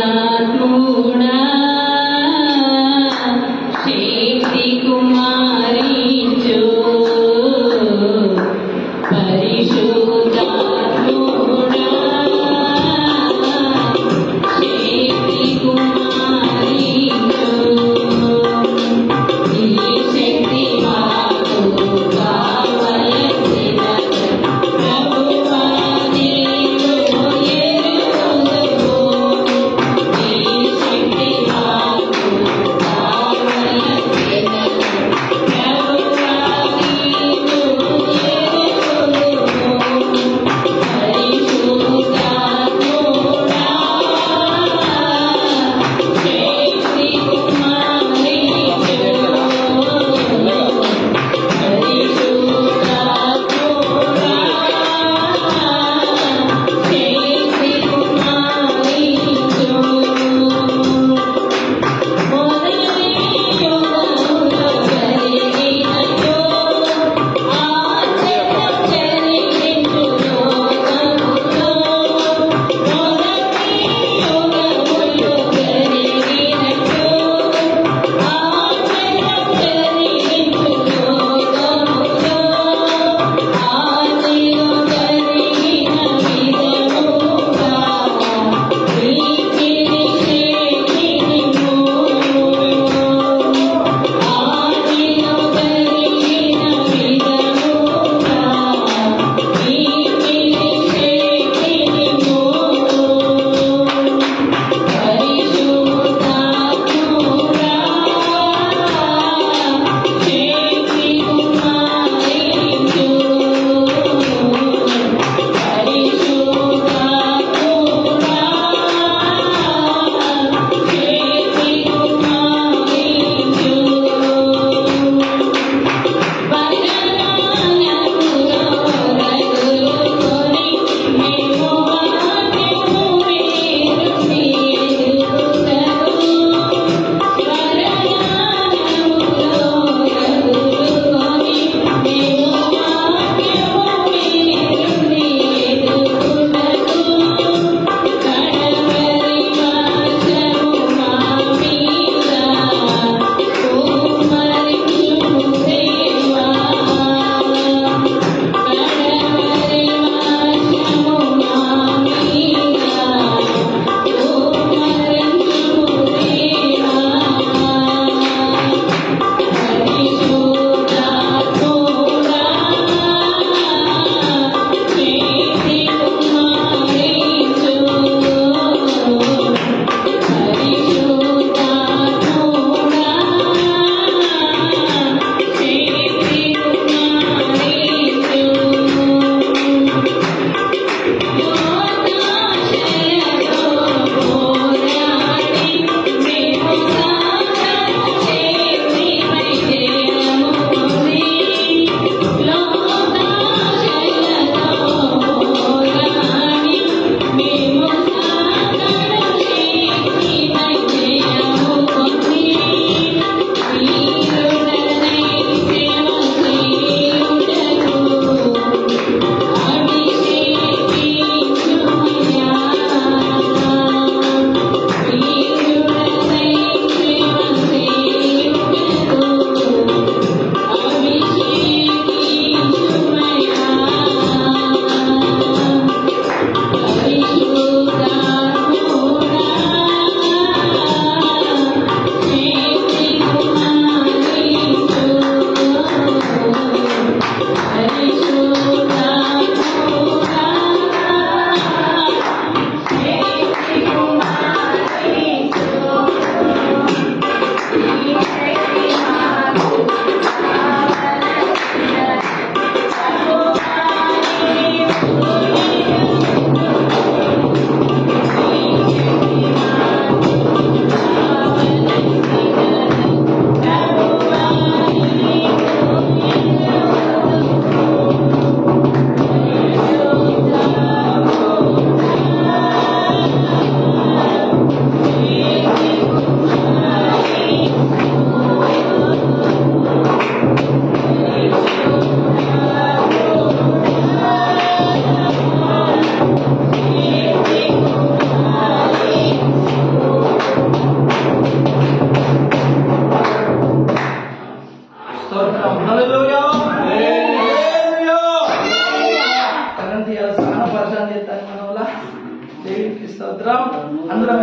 పరిశుద్ధాత్ముడా శక్తి కుమారించు పరిశుద్ధాత్ముడా శక్తి కుమారించు ఈ శక్తి మాకు కావలసిన ప్రభువా నీవు ఎరుగవు ఈ శక్తి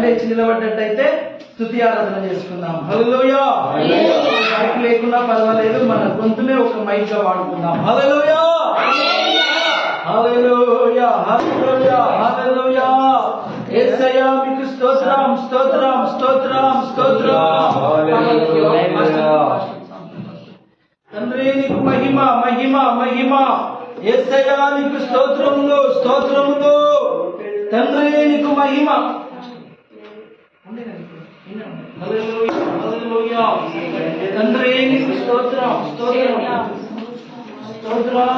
లేచి నిలబడ్డట్టయితే స్తుతి ఆరాధన చేసుకుందాం. హల్లెలూయా. మైక్ లేకున్నా పర్వాలేదు, మన గొంతునే ఒక మైక్ గా వాడుకుందాం. హల్లెలూయా, హల్లెలూయా, హల్లెలూయా, హల్లెలూయా. యేసయ్యా మీకు స్తోత్రం, స్తోత్రం, స్తోత్రం, స్తోత్రం. తండ్రి నీకు మహిమ, మహిమ, మహిమ. యేసయ్యా నీకు స్తోత్రములు, స్తోత్రములు. తండ్రి నీకు మహిమ. హల్లెలూయా, హల్లెలూయా. తండ్రి నీకు స్తోత్రం, స్తోత్రం, స్తోత్రం.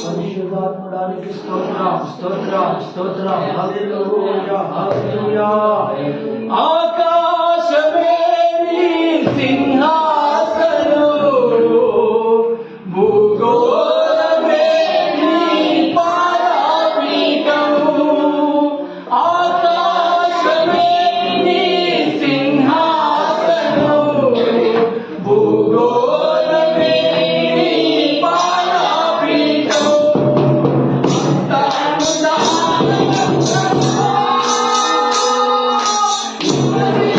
పరిశుద్ధాత్ముడానికి స్తోత్రం, స్తోత్రం, స్తోత్రం. హల్లెలూయా, హల్లెలూయా. ఆకాశమే నీ సింహాసనం, భూగోళమే నీ పాదపీఠం. ఆకాశమే నీ సింహాసనం, భూగోళమే నీ పాదపీఠం. Thank you.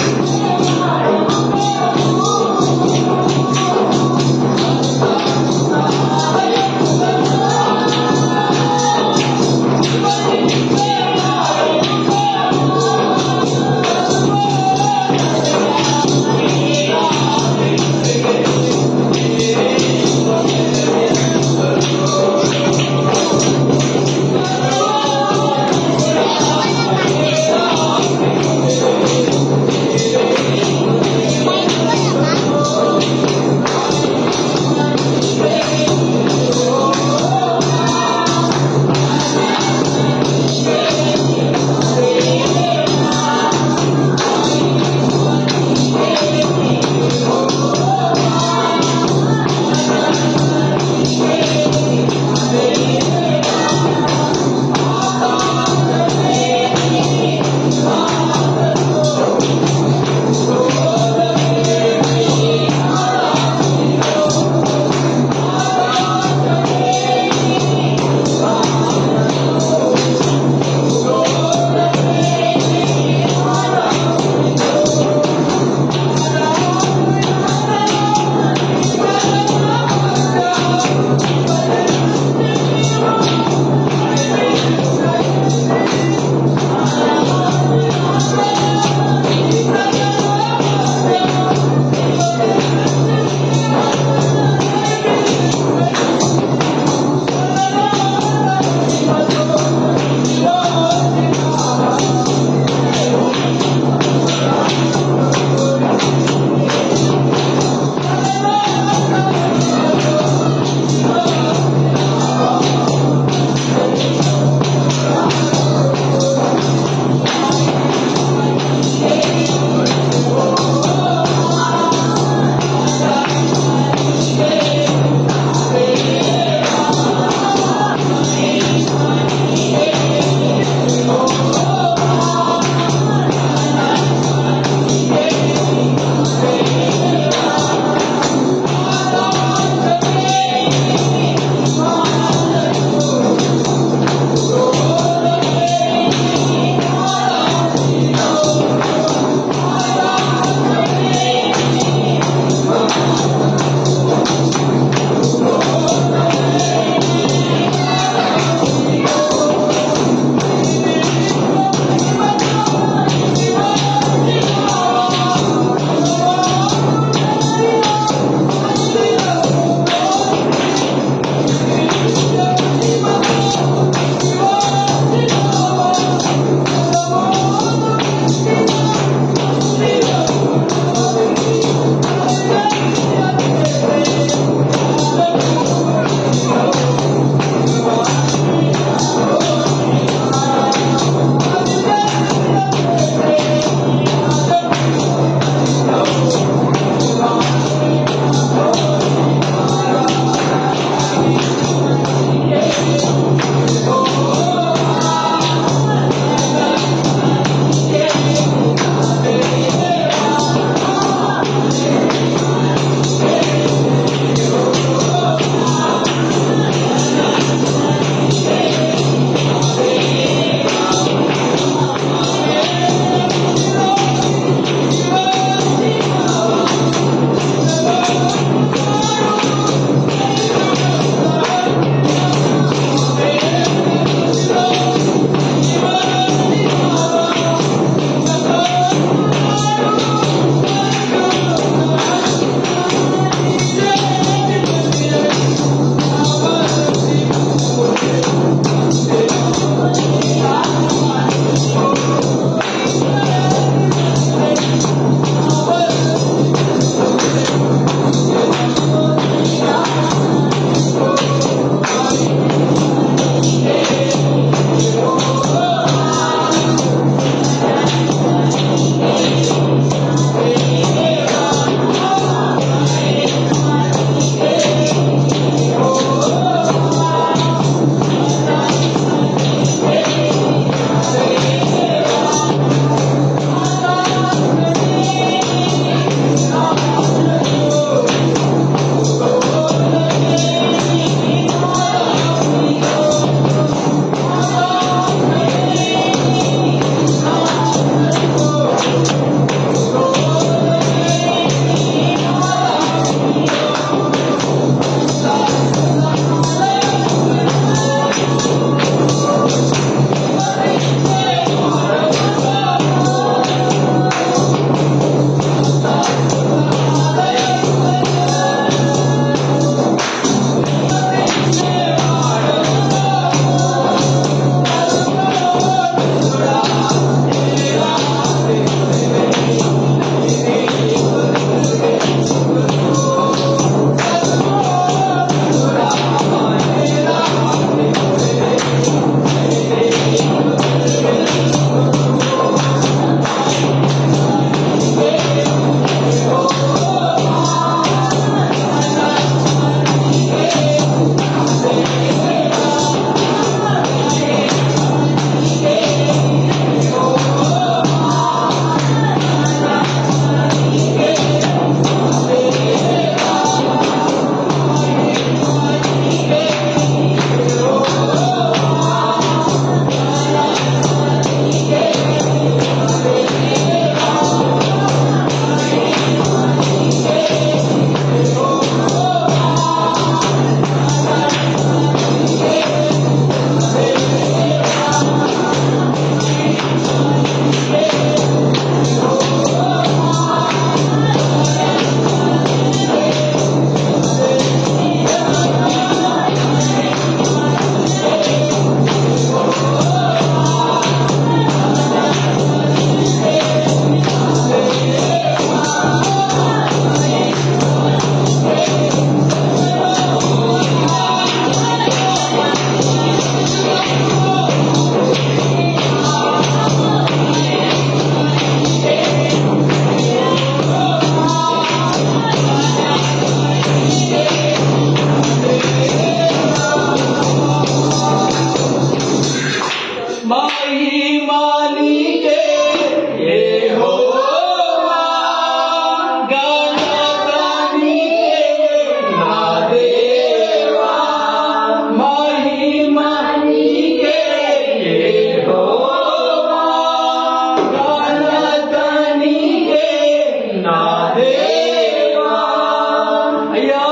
అయ్యా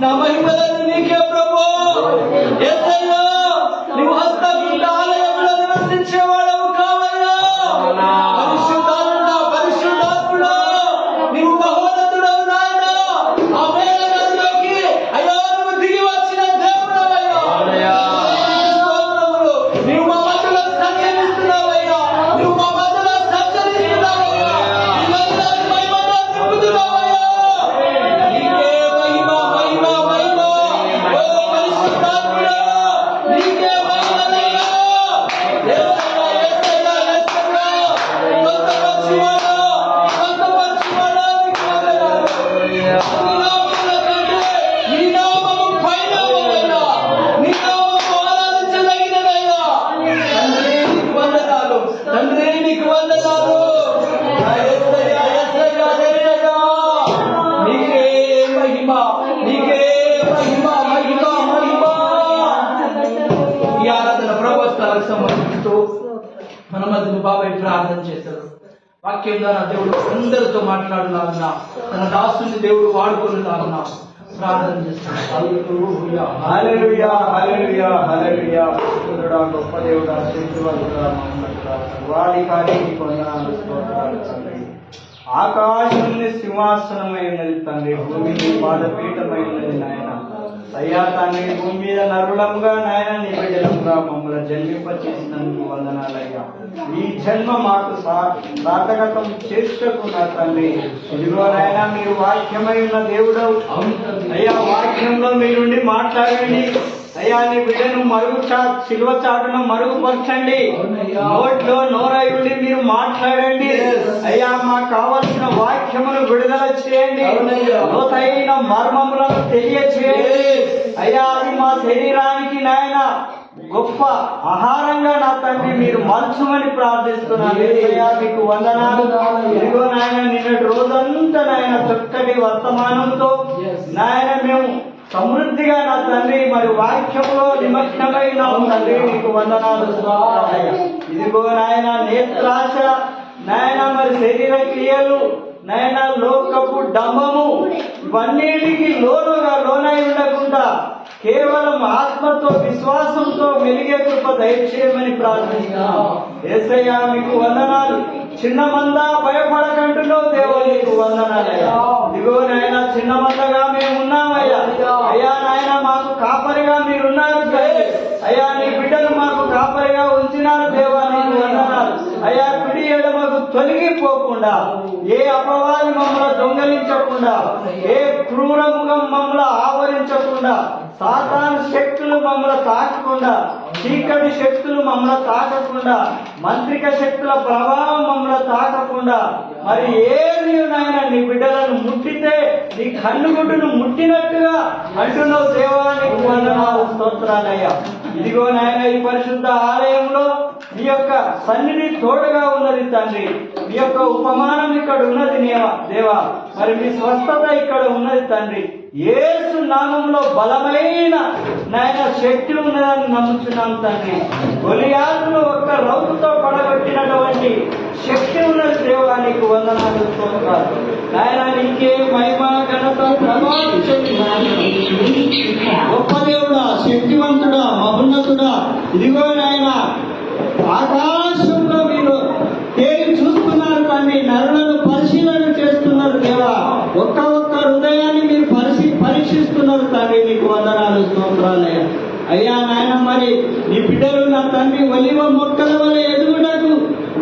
నా మహిమలను నీకే ప్రభు. యేసయ్యా నీవు హస్తముండ ఆలయంలో నివసించేవాడవు కావయ్యా. పరిశుద్ధాత్ముడా, పరిశుద్ధాత్ముడా, నీవు మహోన్నతుడవు నాయనా. ఆ మేఘగదిలోకి అయ్యా నువ్వు దిగి వచ్చిన దేవుడవయ్యా. స్తోత్రములు. నీవు మా మధ్యలో సంచరిస్తున్నావయ్యా. నువ్వు మా మధ్యలో సంచరిస్తున్నావయ్యా. నీ మందిరాన్ని మహిమతో నింపుతున్నావయ్యా. నీకే మహిమ, మహిమ, మహిమ. ఓ పరిశుద్ధాత్ముడా, నీకే మహిమనయ్యా. యేసయ్యా, యేసయ్యా, యేసయ్యా. స్వస్థపరచువాడా, స్వస్థపరచువాడా, నీకు వందనాలు. అన్ని నామముల కంటే నీ నామము పైనామమయ్యా. నీ నామము ఆరాధించదగినదయ్యా. తండ్రి నీకు వందనాలు, తండ్రి నీకు వందనాలు. యేసయ్యా, యేసయ్యా, యేసయ్యా. నీకే మహిమ, నీకే మహిమ, మహిమ, మహిమ. ఈ ఆరాధన ప్రభుత్వాలకు సంబంధిస్తూ మన మధ్య బాబాయ్ ప్రార్థన చేశారు. వాక్యం ద్వారా దేవుడు అందరితో మాట్లాడులాగున్నా, తన దాసుని దేవుడు వాడుకునేలాగున్నా ప్రార్థన చేస్తాడు. హల్లెలూయా. హల్లెలూయా, హల్లెలూయా, హల్లెలూయా. స్తుతుడా, గొప్ప దేవుడా, శక్తివంతుడా, మహోన్నతుడా, సర్వాధికారి, నీకు వందనాలు, స్తోత్రాలు తండ్రి. ఆకాశం నీ సింహాసనమై ఉన్నది తండ్రి, భూమి నీ పాదపీఠమై ఉన్నది నాయన. అయ్యా తండ్రి, భూమి మీద నరులంగా నాయన నీ బిడ్డలంగా మమ్మల్ని జన్మింప చేసినందుకు వందనాలయ్యా. ఈ జన్మ మాకు సార్థకతం చేసుకున్న తండ్రి, ఇదిగో నాయన మీరు వాక్యమై ఉన్న దేవుడవు. అయ్యా వాక్యంలో మీరుండి మాట్లాడండి అయ్యా. నీ బిడ్డను శిలువ చాటును మరుగుపరచండి. నోట్లో నోరై ఉండి మీరు మాట్లాడండి అయ్యా. మాకు కావలసిన వాక్యమును విడుదల చేయండి. లోతైన మర్మములను తెలియచేయండి అయ్యా. అది మా శరీరానికి నాయన గొప్ప ఆహారంగా నా తండ్రి మీరు మలుచుమని ప్రార్థిస్తున్నాను. యేసయ్యా మీకు వందనాలు. ఇదిగో నాయన నిన్నటి రోజంతా నాయన చక్కటి వర్తమానంతో నాయన మేము సమృద్ధిగా నా తండ్రి మరి వాక్యంలో నిమగ్నమై నా తండ్రి నీకు వందనాలు. ఇదిగో నాయన నేత్రాశ నాయన మరి శరీర క్రియలు నాయన లోకపు డంబము ఇవన్నిటికి లోనై ఉండకుండా కేవలం ఆత్మతో విశ్వాసంతో మెలిగే కృప దయచేయమని ప్రార్థిస్తున్నాం. యేసయ్యా మీకు వందనాలు. చిన్న మంద భయపడకంటున్నావు దేవా, నీకు వందనాలయ్యా. ఇదిగో నాయన చిన్న మందగా మేము ఉన్నామయ్యా. అయ్యా నాయన మాకు కాపరిగా మీరున్నారు అయ్యా. నీ బిడ్డలు మాకు కాపరిగా ఉంచినారు దేవా, నీకు వందనాలు అయ్యా. కుడి ఎడమకు తొలగిపోకుండా, ఏ అపవాది మమ్మల్ని దొంగలించకుండా, ఏ క్రూరముఖం మమ్మల్ని ఆవరించకుండా, సాతాను శక్తులు మమ్మల్ని తాకకుండా, చీకటి శక్తులు మమ్మల్ని తాకకుండా, మంత్రిక శక్తుల ప్రభావం మమ్మల్ని తాకకుండా, మరి ఏది నాయన నీ బిడ్డలను ముట్టితే నీ కన్నుగుడ్డును ముట్టినట్టుగా అంటున్నావు దేవా, నీకు వందనాలు, స్తోత్రాలయ్యా. ఇదిగో నాయన ఈ పరిశుద్ధ ఆలయంలో మీ యొక్క సన్నిధి తోడుగా ఉన్నది తండ్రి. మీ యొక్క ఉపమానం ఇక్కడ ఉన్నది దేవా. మరి మీ స్వస్థత ఇక్కడ ఉన్నది తండ్రి. యేసు నామంలో బలమైన నాయన శక్తి ఉన్నదని నమ్ముచున్నాం తండ్రి. గొలియాతును ఒక్క రౌతుతో పడగొట్టినటువంటి శక్తి ఉన్నది దేవా, నీకు వందనాలు, స్తోత్రాలు నాయన. నీకే మహిమ ఘనత ప్రభావం గొప్ప దేవుడా, శక్తివంతుడా, మహోన్నతుడా. ఇదిగో నాయన ఆకాశంలో మీరు తేలి చూస్తున్నారు తండ్రి. నరులను పరిశీలన చేస్తున్నారు దేవా. ఒక్క హృదయాన్ని మీరు పరీక్షిస్తున్నారు తండ్రి. నీకు వందనాలు, స్తోత్రాలయ్యా. అయ్యా నాయన మరి నీ బిడ్డలు నా తండ్రి ఒలివ మొక్కల వల్ల ఎదుగుటకు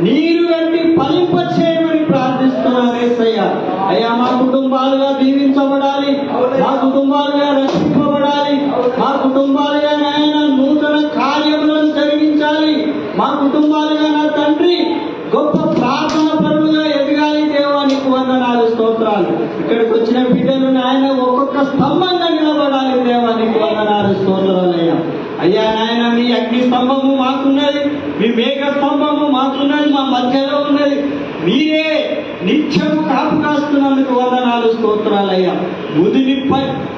నీరు వెంటి ఫలింప చేయమని ప్రార్థిస్తున్నారు యేసయ్యా. అయ్యా మా కుటుంబాలుగా దీవించబడాలి, మా కుటుంబాలుగా రక్షింపబడాలి, మా కుటుంబాలుగా నాయన నూతన కార్యములను జరిగించాలి, మా కుటుంబాలుగా నా తండ్రి గొప్ప ప్రార్థన పరులుగా ఎదగాలి దేవా, నీకు వందనాలు, స్తోత్రాలు. ఇక్కడికి వచ్చిన బిడ్డలు నాయన ఒక్కొక్క స్తంభంగా నిలబడాలి దేవా, నీకు వందనాలు, స్తోత్రాలయ్యా. అయ్యా నాయన మీ అగ్ని స్తంభము మాకున్నది, మీ మేఘ స్తంభము మాకున్నది, మా మధ్యలో ఉన్నది. మీరే నిత్యము కాపు కాస్తున్నందుకు వందనాలు, స్తోత్రాలయ్యా.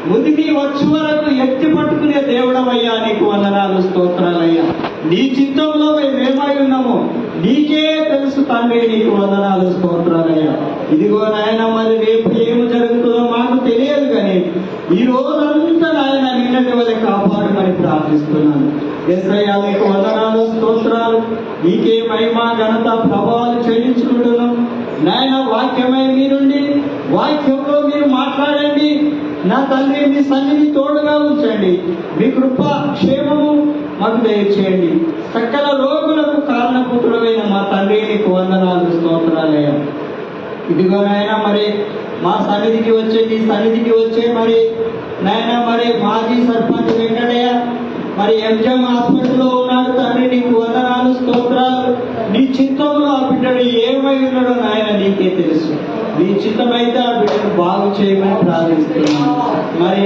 ముదిమి వచ్చి వరకు ఎత్తి పట్టుకునే దేవుడమయ్యా, నీకు వందనాలు, స్తోత్రాలయ్యా. నీ చిత్తంలో మేమేమై ఉన్నామో నీకే తెలుసు తండ్రి, నీకు వందనాలు, స్తోత్రాలయ్యా. ఇదిగో నాయన మరి రేపు ఏమి జరుగుతుందో మాకు తెలియదు కానీ యేసయ్యా మీకు వందనాలు, స్తోత్రాలు. మీకే మహిమ, ఘనత, ప్రభావాలు చెల్లించుకుంటున్నాం. నాయన వాక్యమై మీరుండి వాక్యంలో మీరు మాట్లాడండి. నా తండ్రి మీ సన్నిధి తోడుగా ఉంచండి. మీ కృప క్షేమము మాకు దయచేయండి. సకల రోగులకు కారణపుత్రుడైన మా తండ్రి నీకు వందనాలు, స్తోత్రాలయ్యా. ఇదిగో నాయన మరి మా సన్నిధికి వచ్చే నీ సన్నిధికి వచ్చే మరి నాయన మరి మాజీ సర్పంచ్ వెంకటయ్య మరి ఎంజం హాస్పిటల్లో ఉన్నాడు. తండ్రి నీకు వందనాలు, స్తోత్రాలు. నీ చిత్తంలో ఆ బిడ్డడు ఏమై ఉన్నాడో నాయన నీకే తెలుసు. నీ చిత్తమైతే ఆ బిడ్డను బాగు చేయమని ప్రార్థిస్తున్నాను. మరి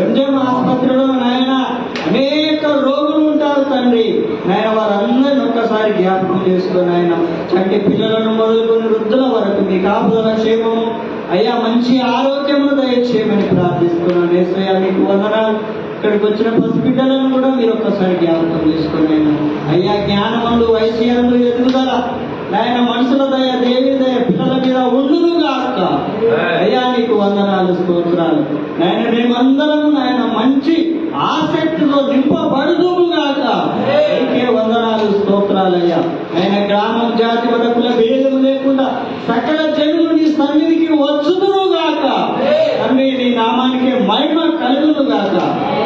ఎంజం ఆసుపత్రిలో నాయన అనేక రోగులు ఉంటారు తండ్రి. నాయన వారందరిని ఒక్కసారి జ్ఞాపకం చేసుకుని ఆయన చంటి పిల్లలను మొదలుకొని వృద్ధుల వరకు మీ కాపుదల క్షేమము అయ్యా మంచి ఆరోగ్యము దయచేయమని ప్రార్థిస్తున్నాను. యేసయ్యా మీకు వందనాలు. ఇక్కడికి వచ్చిన పసిబిడ్డలను కూడా మీరు ఒక్కసారి జ్ఞాపకం చేసుకుని అయ్యా జ్ఞానములు, వైశ్యాలు, ఎదుగుదల నాయన మనుషుల దయ, దేవి దయ పిల్లల మీద ఉండును గాక. అయ్యా నీకు వందనాలు, స్తోత్రాలు. నాయన మేమందరం నాయన మంచి ఆసక్తిలో నింపబడుదుము గాక. నీకే వందనాలు, స్తోత్రాలయ్యా. ఆయన గ్రామం, జాతి, వరకుల భేదం లేకుండా సకల జనులు నీ సన్నిధికి వచ్చుదురు గాక. తండ్రి నీ నామానికి మహిమ కలుగును గాక.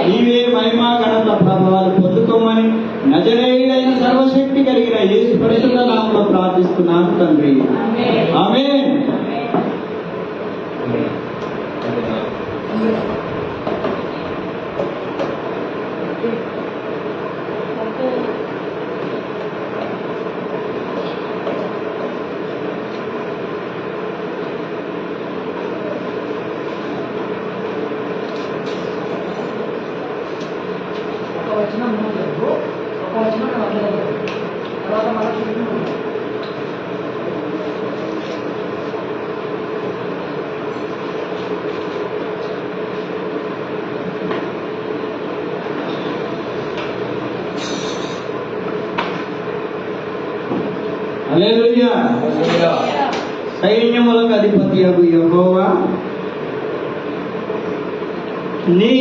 నీవే మహిమ, ఘనత, ప్రభావాలు పొందుకోమని నజరేయుడైన సర్వశక్తి కలిగిన యేసు పరిశుద్ధ నామములో ప్రార్థిస్తున్నాను తండ్రి. ఆమేన్. హల్లెలూయా. సైన్యములకు అధిపతియగు యెహోవా నీ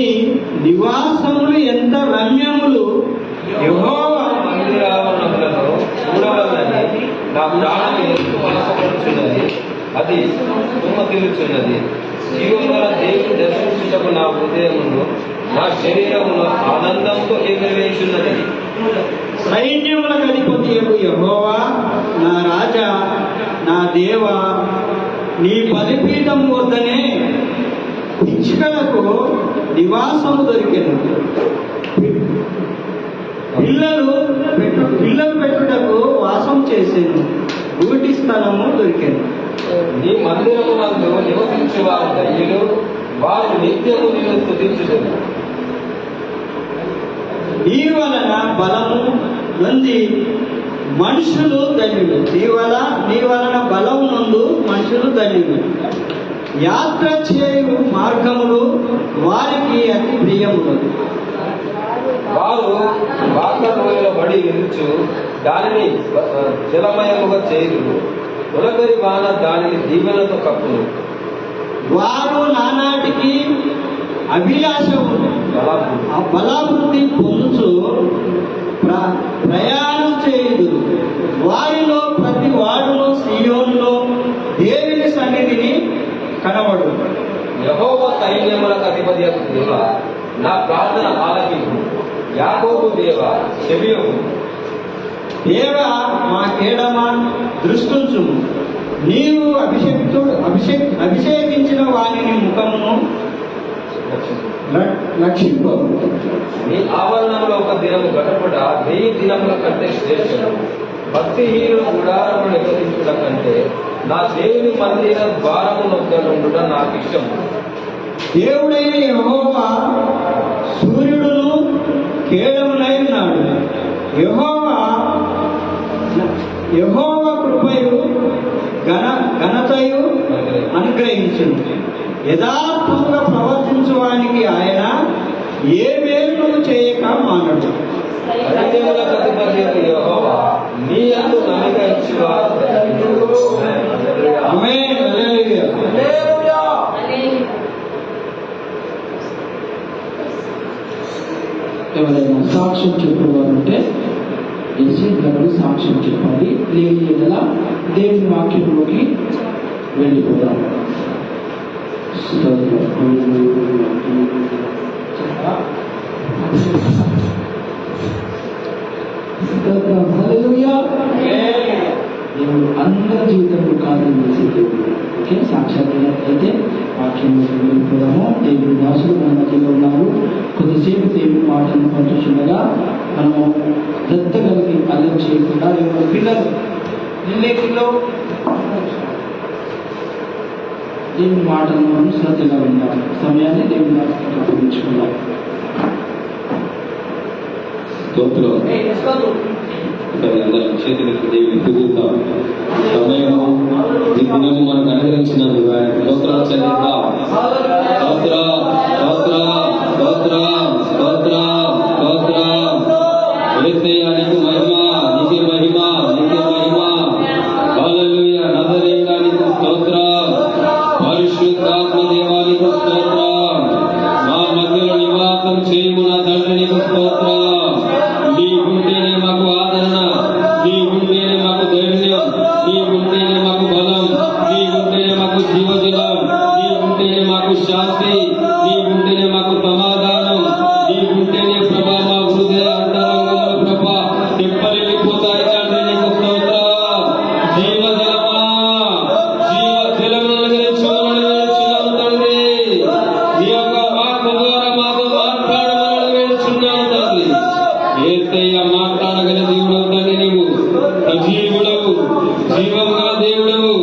నివాసములు ఎంత రమ్యములు. యెహోవా మందిరావరణములను చూడవలనని నా ప్రాణము ఎంతో ఆశపడుచున్నది. అది సుమతిల్లుచున్నది. జీవముల దేవుని దర్శించుటకు నా హృదయమును, నా శరీరమును ఆనందంతో ఎగురవేయుచున్నది. సైన్యములకు అధిపతియగు యెహోవా నా రాజా, నా దేవా, నీ బలిపీఠం వద్దనే పిచ్చుకలకు నివాసము దొరికెను. పిల్లలు పెట్టుటకు వాసం చేసేను. గూటి స్థలము దొరికెను. నీ మందిరమునందు నివసించు వారు ధన్యులు. వారు నిత్యము నిన్ను స్తుతించుదురు. నీ వలన బలము నొంది మనుషులు ధన్యులు. నీ వలన బలము నందు మనుషులు ధన్యులు. యాత్ర చేయు మార్గములు వారికి అతి ప్రియములు. వారు వాకలోయలో బడి నిలుచు దానిని జలమయముగా చేయుదురు. తొలకరి వాన దానిని దీవెనతో కప్పును. వారు నానాటికి అభిలాషము బలాభివృద్ధి పొందుచు ప్రయాణం చేయుదు. వారిలో ప్రతి వాడును సీయోనులో దేవుని సన్నిధిని కనబడు. యెహోవా సైన్యములకు అధిపతియగు దేవా, నా ప్రార్థన ఆలకించు. యాకోబు దేవా, చెవియొగ్గు. దేవా మా కేడమా దృష్టించుము. నీవు అభిషేకించిన వారిని ముఖమును లక్షింపవు. నీ ఆవరణంలో ఒక దినము గడపట 1000 దినముల కంటే శ్రేష్టము. భక్తిహీనుడు గుడారము నిర్వహించుట కంటే నా దేవుని మందిర ద్వారము వద్ద నుండుట నాకు ఇష్టము. దేవుడైన యెహోవా సూర్యుడును కేడమునై ఉన్నాడు. యెహోవా కృపయు ఘనతయు అనుగ్రహించును. యథార్థముగా ప్రవర్తించువానికి ఆయన ఏ మేలు చేయక మానడు. సైన్యములకు అధిపతియగు యెహోవా, నీ యందు నమ్మిక ఇచ్చువారు ధన్యులు. ఆమేన్. హల్లెలూయా. ఎవరైనా సాక్ష్యం చెప్పేవారంటే చేసి నిలబడి సాక్ష్యం చెప్పాలి. లేని ఎడల దేవుని వాక్యంలోకి వెళ్ళిపోదాం. హల్లెలూయా. దేవుడు అందరి జీవితంలో కార్యం చేసే దేవుడు. ఓకే, సాక్షాత్కరైతే వాక్యంలోకి వెళ్ళిపోదాము. దేవుడి దాసులు మన మధ్యలో ఉన్నారు. కొద్దిసేపు దేవుడి మాటలను పంచుచుండగా మనము శ్రద్ధ కలిగి అల్లరి చేయకుండా ఎవరి పిల్లలు నిన్నేటిలో దేవుని మాటలను మనం శ్రద్ధగా విందాం. సమయాన్ని దేవుని దాసులకు అప్పగించుకుందాం. అందరం చేతులకు దేవుని తుగుతాం. సమయము ఈ దినము మనకు అనుగ్రహించినందుకు ఆయన స్తోత్రాలు చెల్లిద్దాం. స్తోత్రం స్తోత్రం స్తోత్రం స్తోత్రం స్తోత్రం. యేసయ్యా నీకు మహిమ, నీకే మహిమ, నీకే మహిమ. హల్లెలూయా. నజరేయుడా నీకు స్తోత్రం. పరిశుద్ధాత్మ దేవా నీకు స్తోత్రం. మా మధ్యలో నివాసం చేయము నా తండ్రి నీకు స్తోత్రం. నీకుంటేనే మాకు ఆదరణ, నీకుంటేనే మాకు ధైర్యం, నీకుంటేనే మాకు బలం, నీకుంటేనే మాకు జీవజలం, నీకుంటేనే మాకు శాంతి, నీకుంటేనే మాకు సమాధానం, నీకుంటేనే ప్రభా మా హృదయ అంతరంగంలో ప్రభా తెప్పలిపోతాయి తండ్రి నీకు స్తోత్రం. జీవజలమా, జీవజలమును అనుగ్రహించున్నాను తండ్రి. నీ యొక్క ఆత్మ ద్వారా మాతో మాట్లాడమని వేడుచున్నాను తండ్రి. యేసయ్య మాట్లాడగల దేవుడవు తండ్రి. నీవు సజీవుడవు, జీవం గల దేవుడవు.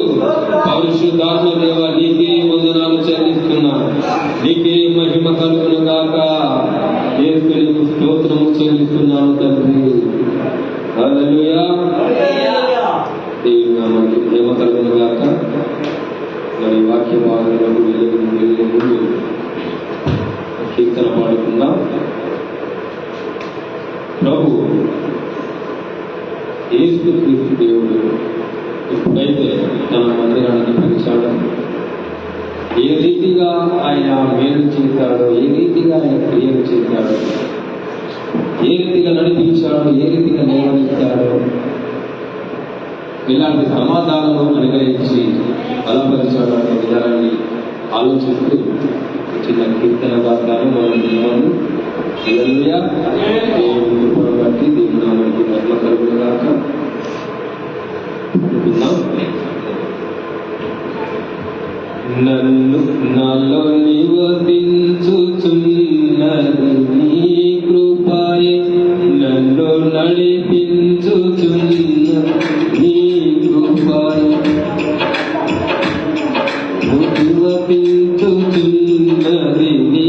పరిశుద్ధాత్మ దేవ నీకే వందనాలు చెల్లిస్తున్నాను. నీకే మహిమ కలుగును గాక. యేసు నీకు స్తోత్రము చెల్లిస్తున్నాను తండ్రి. హల్లెలూయా. దేవుని నామానికి మహిమ కలుగును గాక. మరి వాక్య భాగంలోకి వెళ్ళే ముందు కీర్తన పాడుకుందాం. ప్రభు యేసు క్రీస్తు దేవుడు ఎప్పుడైతే తన మందిరానికి పిలిచాడో, ఏ రీతిగా ఆయన మేలు చేశాడో, ఏ రీతిగా ఆయన క్రియలు చేశాడో, ఏ రీతిగా నడిపించాడో, ఏ రీతిగా నిర్వహించాడో, ఇలాంటి సమాధానం అనుగ్రహించి బలపరిచాడు అనే విధానాన్ని ఆలోచిస్తూ చిన్న కీర్తన వార్తను మనం విన్నాము. హల్లెలూయా. దేవుని కృపను బట్టి దేవుని నామానికి మహిమ కలుగును గాక. విన్నాం. నన్ను నాలో నివసించుచున్నది నీ కృపయే, నన్ను నడిపించుచున్నది నీ కృపయే, నివసించుచున్నది నీ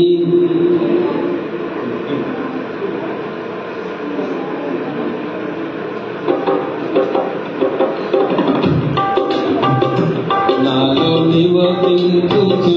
నాలో నివసించుచున్నది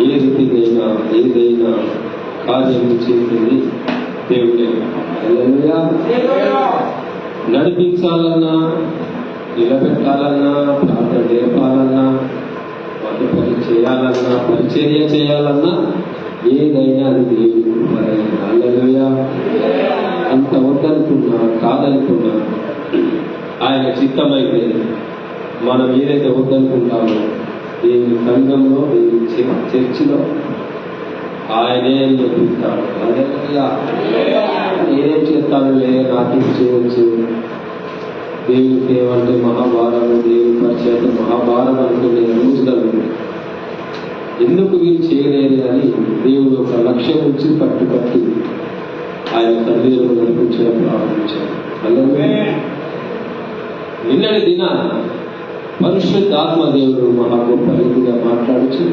ఏ రీతికైనా ఏదైనా కార్యం చేసింది దేవుడే. హల్లెలూయా. నడిపించాలన్నా, నిలబెట్టాలన్నా, ప్రార్థన నేర్పాలన్నా, వాటి పని చేయాలన్నా, పరిచర్య చేయాలన్నా ఏదైనా అది దేవుడు. హల్లెలూయా. అంత వద్దనుకున్నా కాదనుకున్నా ఆయన చిత్తమైతే మనం ఏదైతే వద్దనుకుంటామో దేవుని సంఘంలో, దేవుని చర్చిలో ఆయనే నేర్పిస్తాడు. హల్లెలూయా. ఏం చేస్తానులే, నాకేం చేయవచ్చు, దేవుని సేవ అంటే మహాభారం, దేవుని పరిచయం మహాభారం అనుకునే రోజులను ఎందుకు వీరు చేయలేరు అని దేవుడు ఒక లక్ష్యం వచ్చి పట్టుపట్టి ఆయన సన్నిధిలో నడిపించడం ప్రారంభించారు. నిన్నటి దినాన పరిశుద్ధాత్మ దేవుడు మహా గొప్ప రీతిగా మాట్లాడుచు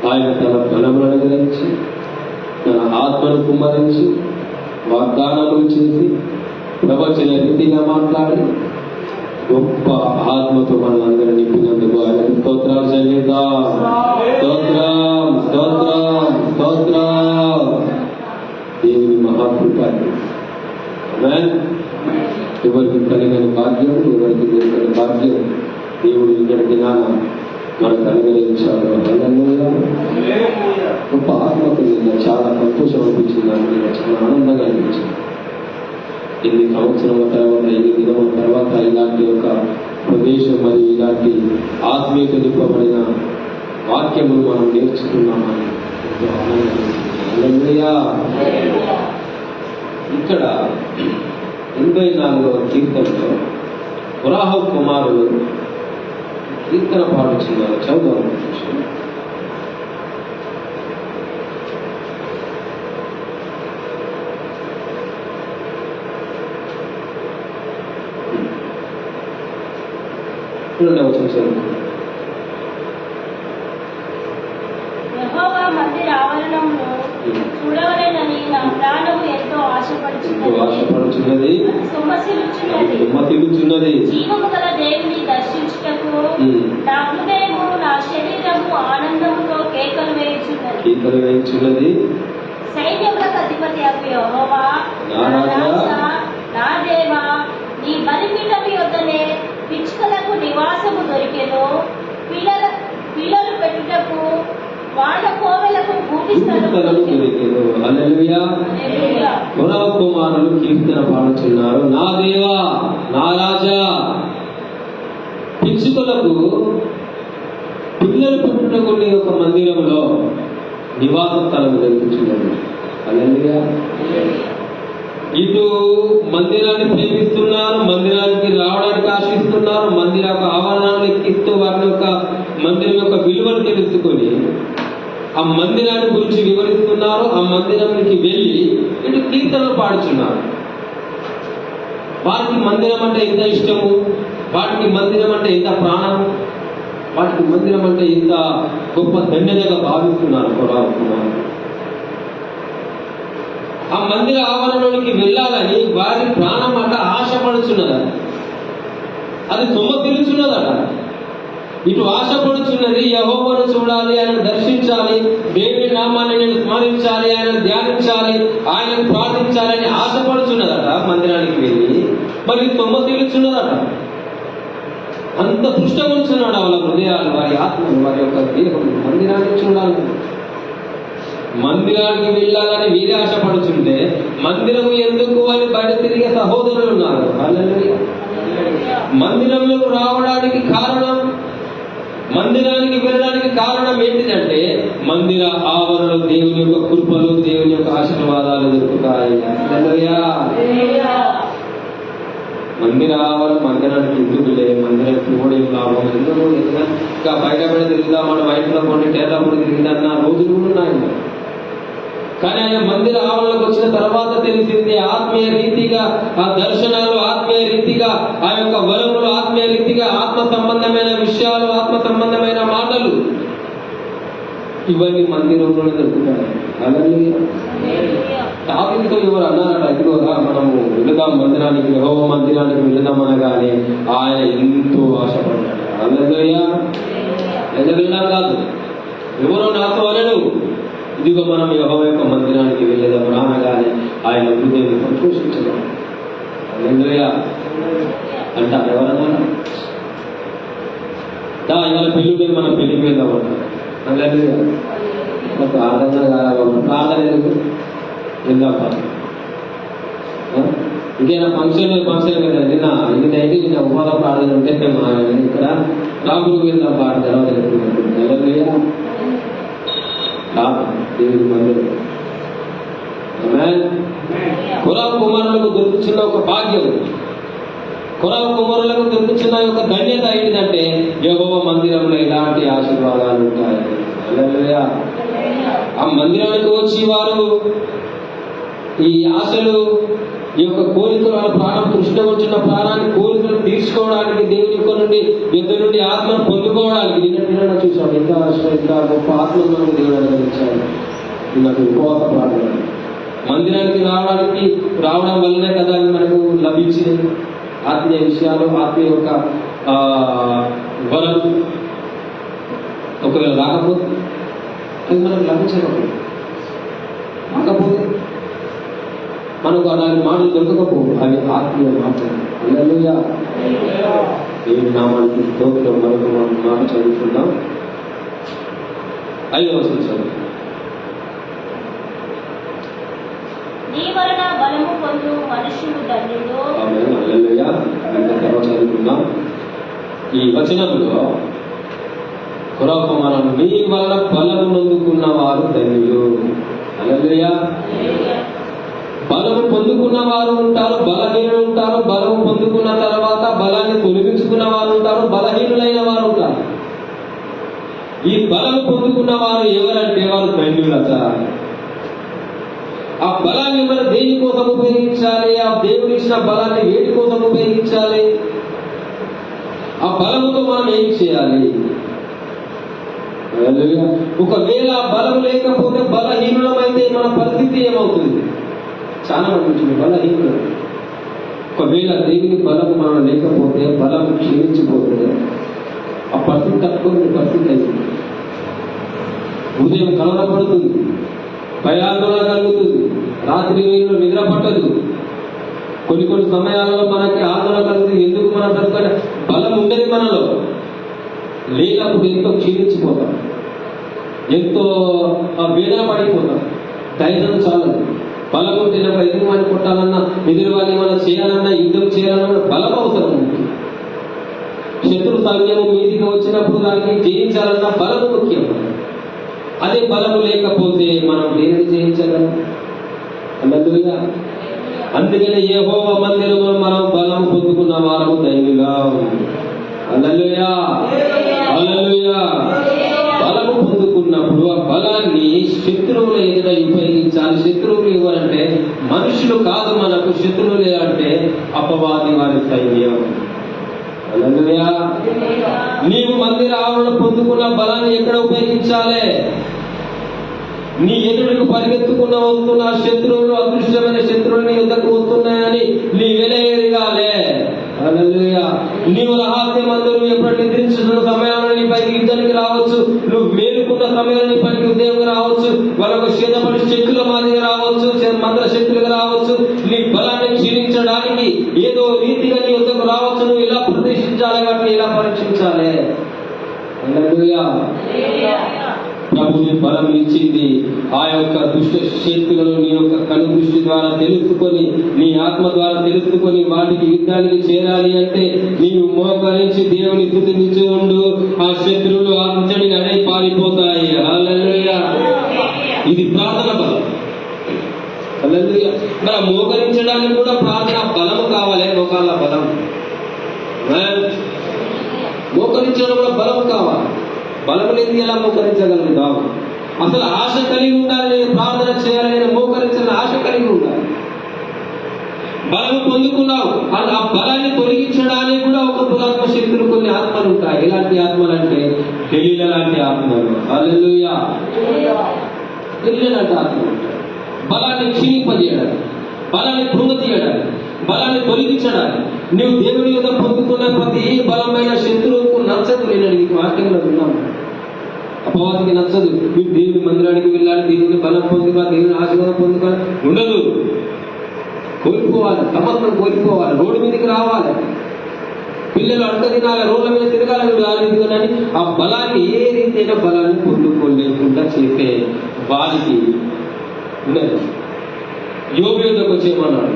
ఆయన తన బలమును అనుగ్రహించి తన ఆత్మను కుమ్మరించి వాగ్దానములు చేసి ప్రవచన రీతిగా మాట్లాడి గొప్ప ఆత్మతో మనల్ని నింపినందుకు ఆయన స్తోత్రాలు చెల్లిద్దాం. స్తోత్రం, స్తోత్రం, స్తోత్రం. దేవుని మహాకృప. ఆమేన్. ఎవరికి కలిగిన భాగ్యం, ఎవరికి దొరికిన భాగ్యం దేవుడు ఇక్కడ దినాన మనకు అనుగ్రహించాడు. గొప్ప ఆత్మకు నిన్న చాలా సంతోషం అనిపించింది. నాకు చాలా ఆనందంగా అనిపించింది. ఎన్ని సంవత్సరాల తర్వాత, ఎన్ని దినముల తర్వాత ఇలాంటి ఒక ప్రదేశం మరియు ఇలాంటి ఆత్మీయత నింపబడిన వాక్యములు మనం నేర్చుకున్నామని ఎంతో ఆనందంగా. ఇక్కడ 84వ కీర్తనలో కొరాహు కుమారులు కీర్తన పాడుచున్నారు. చదువు. యెహోవా మందిర ఆవరణంలో చూడవలెనని నా ప్రాణము ఎంతో ఆశపడుచున్నది, సొమ్మసిల్లుచున్నది. జీవము గల దేవుని దర్శించుటకు నా హృదయము, నా శరీరము ఆనందముతో కేకలు వేయుచున్నది. సైన్యములకు అధిపతి అగు యెహోవా, నా రాజా, నా దేవా, నీ బలిపీఠము యొద్దనే పిచ్చుకలకు నివాసము దొరికెను. పిల్లలు పెట్టుటకు వాళ్ళ కోవెలకు భూమి స్థలము దొరికెను. హల్లెలూయా. కొరాహు కుమారులు కీర్తన పాడుచున్నారు. నా దేవా, నా రాజా, పిచ్చుకలకు పిల్లలు పెట్టుటకు నీ ఒక మందిరంలో నివాస స్థలం దొరుకుతున్నది. హల్లెలూయా. ఇటు మందిరాన్ని ప్రేమిస్తున్నారు, మందిరానికి రావడానికి ఆశిస్తున్నారు, మందిర యొక్క ఆవరణాన్ని ఎక్కిస్తూ వారి యొక్క మందిరం యొక్క విలువను తెలుసుకొని ఆ మందిరాన్ని గురించి వివరిస్తున్నారు. ఆ మందిరానికి వెళ్ళి ఇటు కీర్తనలు పాడుచున్నారు. వారికి మందిరం అంటే ఎంత ఇష్టము, వాటికి మందిరం అంటే ఎంత ప్రాణం, వాటికి మందిరం అంటే ఎంత గొప్ప ధన్యతగా భావిస్తున్నారు. కొరాహు ఆ మందిర ఆవరణలోనికి వెళ్ళాలని వారి ప్రాణం అట ఆశపడుచున్నదట. అది సొమ్మసిల్లుచున్నదట. ఇటు ఆశపడుచున్నది, యెహోవాను చూడాలి, ఆయనను దర్శించాలి, దేవుని నామాన్ని నేను స్మరించాలి, ఆయనను ధ్యానించాలి, ఆయనను ప్రార్థించాలని ఆశపడుచున్నదట. మందిరానికి వెళ్ళి మరి సొమ్మసిల్లుచున్నదట. అంత పృష్టముంచున్నాడు వాళ్ళ హృదయాలు, వారి ఆత్మను, వారి యొక్క దేహం మందిరాన్ని చూడాలి. మందిరానికి వెళ్ళాలని వీరే ఆశపడుతుంటే మందిరము ఎందుకు అని బయట తిరిగే సహోదరులు ఉన్నారు. హల్లెలూయా. మందిరంలో రావడానికి కారణం, మందిరానికి వెళ్ళడానికి కారణం ఏంటిదంటే మందిర ఆవరణలో దేవుని యొక్క కృపలు, దేవుని యొక్క ఆశీర్వాదాలు దొరుకుతాయి. హల్లెలూయా. మందిర ఆవరణ మందిరానికి ఎందుకులే, మందిరానికి కూడా ఏం లాభం, ఎందుకు ఇంకా బయట తిరుగుదా, మన వైపులో కొన్ని టేర్లప్పుడు తిరిగిందన్న రోజులు కూడా ఉన్నాయి. కానీ ఆయన మందిర ఆవరణలోకి వచ్చిన తర్వాత తెలిసింది ఆత్మీయ రీతిగా ఆ దర్శనాలు, ఆత్మీయ రీతిగా ఆ యొక్క వరములు, ఆత్మీయ రీతిగా ఆత్మ సంబంధమైన విషయాలు, ఆత్మ సంబంధమైన మాటలు ఇవన్నీ మందిరంలోనే దొరుకుతాయి. హల్లెలూయా. దావీదుతో ఎవరు అన్నారట, ఇదిగోరా మనము వెళదాం మందిరానికి, యెహోవా మందిరానికి వెళదాం అనగానే ఆయన ఎంతో ఆశపడ్డాడు. హల్లెలూయా. వెళ్ళడం కాదు, ఎవరో నాతో అనను, ఇదిగో మనం యెహోవా యొక్క మందిరానికి వెళ్ళేదాం రానగానే ఆయన హృదయాన్ని సంతోషించడం అంటారు. ఎవరన్నా ఇవాళ పెళ్ళి మనం పెళ్లికి వెళ్దాం అంటారు. ప్రార్థన ప్రార్థన ఎందుకు వెళ్దాం. ఇంకేనా ఫంక్షన్ కదా నిన్న ఉపాధ ప్రార్థన ఉంటే ఇక్కడ రాముడికి వెళ్దాం పాట తర్వాత దేవుడి మందిరం. కురాబు కుమారులకు దొరుకుతున్న ఒక భాగ్యం, కురాబు కుమారులకు దొరుకుతున్న ఒక ధన్యత ఏంటిదంటే యెహోవా మందిరంలో ఇలాంటి ఆశీర్వాదాలు ఉంటాయి. హల్లెలూయా. ఆ మందిరానికి వచ్చి వారు ఈ ఆశలు, ఈ యొక్క కోరికలు, వాళ్ళ ప్రాణం కృష్ణ వచ్చిన ప్రాణాన్ని కోరికలు తీర్చుకోవడానికి, దేవుని నుండి యుద్ధ నుండి ఆత్మను పొందుకోవడానికి నిన్న చూసాం. ఎంత ఆశ, ఎంత గొప్ప ఆత్మను మనకు దేవుడు అనుగ్రహించాడు. నాకు ఉపవాస ప్రార్థన మందిరానికి రావడం వల్లనే కదా మనకు లభించింది ఆత్మీయ విషయాలు, ఆత్మీయ యొక్క వరం. ఒకవేళ రాకపోతే అది మనకు లభించకపోతే, రాకపోతే మనకు అలాంటి మాటలు దొరకకపోవు, అవి ఆత్మీయ మాటలు. హల్లెలూయా. దేవుని నామానికి స్తోత్రం. మరొక మాట చదువుకుందాం. 5వ వచనం. నీ వలన బలము పొందు మనుషులు ధన్యులు. హల్లెలూయా. తర్వాత చదువుకుందాం. ఈ వచనంలో కురాబు కుమారులు నీ వలన బలము నొందుకున్న వారు ధన్యులు. హల్లెలూయా. బలము పొందుకున్న వారు ఉంటారు, బలహీనులు ఉంటారు. బలము పొందుకున్న తర్వాత బలాన్ని తొలగించుకున్న వారు ఉంటారు, బలహీనులైన వారు ఉంటారు. ఈ బలము పొందుకున్న వారు ఎవరంటే వారు ధన్యులట. ఆ బలాన్ని మనం దేనికోసం ఉపయోగించాలి? ఆ దేవుని ఇచ్చిన బలాన్ని వేటి కోసం ఉపయోగించాలి? ఆ బలముతో మనం ఏం చేయాలి? ఒకవేళ బలము లేకపోతే, బలహీనమైతే మన పరిస్థితి ఏమవుతుంది? చాలా మంది బలహీనులు. ఒకవేళ దేవుని బలము మనం లేకపోతే, బలము క్షీణించిపోతే ఆ పరిస్థితి తక్కువ పరిస్థితి అయింది. ఉదయం కలవరపడుతుంది, భయాందోళన కలుగుతుంది, రాత్రి వేళలో నిద్ర పట్టదు. కొన్ని సమయాలలో మనకి ఆందోళన కలుగుతుంది. ఎందుకు? మన తరపున బలం ఉండేది మనలో లేనప్పుడు ఎంతో క్షీణించిపోతాం, ఎంతో వేదన పడిపోతాం. ధైర్యం చాలదు. బలం ఉంటే ఎదురు వాడిని కొట్టాలన్నా, ఎదురు వాడిని మనం చేయాలన్నా, యుద్ధం చేయాలన్నా బలం అవసరం ఉంది. శత్రు సైన్యము మీదికి వచ్చినప్పుడు దానికి జయించాలన్నా బలము ముఖ్యం. అదే బలము లేకపోతే మనం దేనిని జయించగలం? హల్లెలూయా. అందుకని యెహోవా మందిరంలో మనం బలం పొందుకున్న వారము ధన్యులుగా. హల్లెలూయా. హల్లెలూయా. బలము పొందుకున్నప్పుడు ఆ బలాన్ని శత్రువుల ఎదుట ఉపయోగించాలి. శత్రువులు ఎవరంటే మనుషులు కాదు, మనకు శత్రువులు అంటే అపవాది వారి సైన్యం. హల్లెలూయా. నీవు మందిర ఆవరణ పొందుకున్న బలాన్ని ఎక్కడ ఉపయోగించాలి? నీ ఎదురుకు పరిగెత్తుకున్న వస్తున్న శత్రువులు, అదృష్టమైన శత్రువులు నీ యుద్ధకు వస్తున్నాయని నీ వెలయేదిగాలే. హల్లెలూయా. నీవు రహస్యమందును ఎప్పుడు నిద్రించుతున్న సమయంలో నీ పైకి యుద్ధానికి రావచ్చు, నువ్వు మేలుకున్న సమయంలో నీ పైకి ఉదయం రావచ్చు, వాళ్ళకు చేతపడి శక్తుల మాదిరిగా రావచ్చు, మంత్ర శక్తులుగా రావచ్చు. నీ బలాన్ని క్షీణించడానికి ఏదో రీతిగా నీ యుద్ధకు రావచ్చు. నువ్వు ఇలా ప్రదర్శించాలి, వాటిని ఇలా పరీక్షించాలి. హల్లెలూయా. ప్రభు నీ బలం ఇచ్చింది. ఆ యొక్క దుష్ట శక్తులను నీ యొక్క కను దృష్టి ద్వారా తెలుసుకొని, నీ ఆత్మ ద్వారా తెలుసుకొని వాటికి యుద్ధానికి చేరాలి అంటే నీవు మోకరించి దేవుని స్తుతించు ఉండు. ఆ శత్రువులు అంతటిని అనే పారిపోతాయి. హల్లెలూయా. ఇది ప్రార్థన బలం. హల్లెలూయా. మరి మోకరించడానికి కూడా ప్రార్థన బలము కావాలి. మోకాళ్ళ బలం, మోకరించడం కూడా బలం కావాలి. బలం లేని ఎలా మోకరించగలుగుతాం? అసలు ఆశ కలిగి ఉండాలి. నేను ప్రార్థన చేయాలి, నేను మోకరించాలని ఆశ కలిగి ఉండాలి. బలము పొందుకున్నావు, ఆ బలాన్ని తొలగించడానికి కూడా ఒక దురాత్మ శక్తులు, కొన్ని ఆత్మలు ఉంటాయి. ఎలాంటి ఆత్మలు అంటే దెలీలా లాంటి ఆత్మలు. హల్లెలూయా. దెలీలా లాంటి ఆత్మలు బలాన్ని క్షీణింపజేయడానికి, బలాన్ని కృంగతీయడానికి, బలాన్ని తొలగించడానికి. నీవు దేవుని యొక్క పొందుకున్న ప్రతి బలమైన శత్రువుకు నచ్చదు. నేను వాక్యంలో విన్నాను. అపవాదికి నచ్చదు. మీరు దేవుని మందిరానికి వెళ్ళాలి, దేవుని బలం పొందుకోవాలి, దేవుని ఆశీర్వాదం పొందుకోవాలి ఉండదు. కోల్పోవాలి, సమస్తం కోల్పోవాలి, రోడ్డు మీదకి రావాలి, పిల్లలు అడక తినాలి, రోడ్ల మీద తిరగాలని కానీ ఆ బలాన్ని ఏ రీతైన బలాన్ని పొందుకోలేకుండా చేసే వారికి ఉన్నది. యోబు యుద్ధకు వచ్చేమన్నాడు,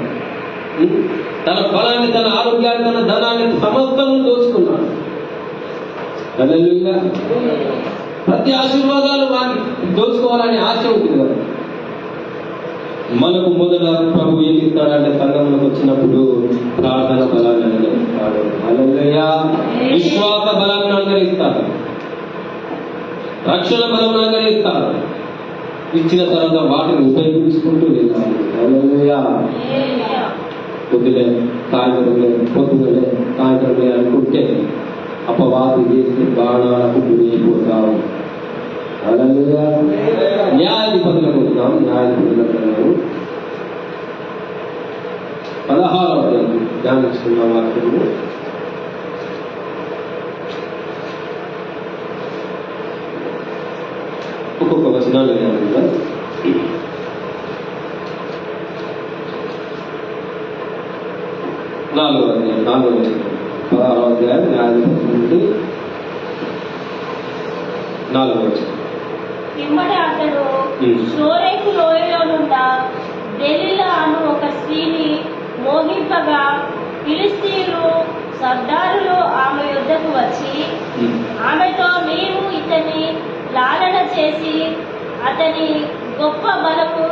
తన బలాన్ని, తన ఆరోగ్యాన్ని, తన ధనాన్ని సమస్తము దోచుకున్నాడు. హల్లెలూయా. ప్రతి ఆశీర్వాదాలు వారికి దోచుకోవాలని ఆశ ఉంటుంది కదా. మనకు మొదట ప్రభు ఏమి ఇస్తాడంటే సంఘంలోకి వచ్చినప్పుడు ప్రార్థన బలాన్ని అనుగ్రహిస్తాడు. హల్లెలూయా. విశ్వాస బలాన్ని అనుగ్రహిస్తాడు, రక్షణ బలం అనుగ్రహిస్తాడు. ఇచ్చిన తర్వాత వాటిని ఉపయోగించుకుంటూ వెళ్ళాలి. హల్లెలూయా. పొద్దులే సాయంత్రం అనుకుంటే అపవాది చేసి బాణాలకు గురైపోతాం. హల్లెలూయా. న్యాయాధిపతులకు వద్దాం. న్యాయాధిపతులకు 16వ అధ్యాయం ధ్యానించుకున్న వాక్యము. ఒక్కొక్క వచనాలు ధ్యానిద్దాం. 4వ అధ్యాయం 16వ అధ్యాయం న్యాయాధిపతుల నుండి 4వ వచనం. పిమ్మట అతడు షోరేకు లోయలోనున్న దెలీలా అను ఒక స్త్రీని మోహింపగా ఫిలిష్తీయులు సర్దారులు ఆమె యొద్దకు వచ్చి ఆమెతో, నీవు ఇతని లాలన చేసి అతని గొప్ప బలము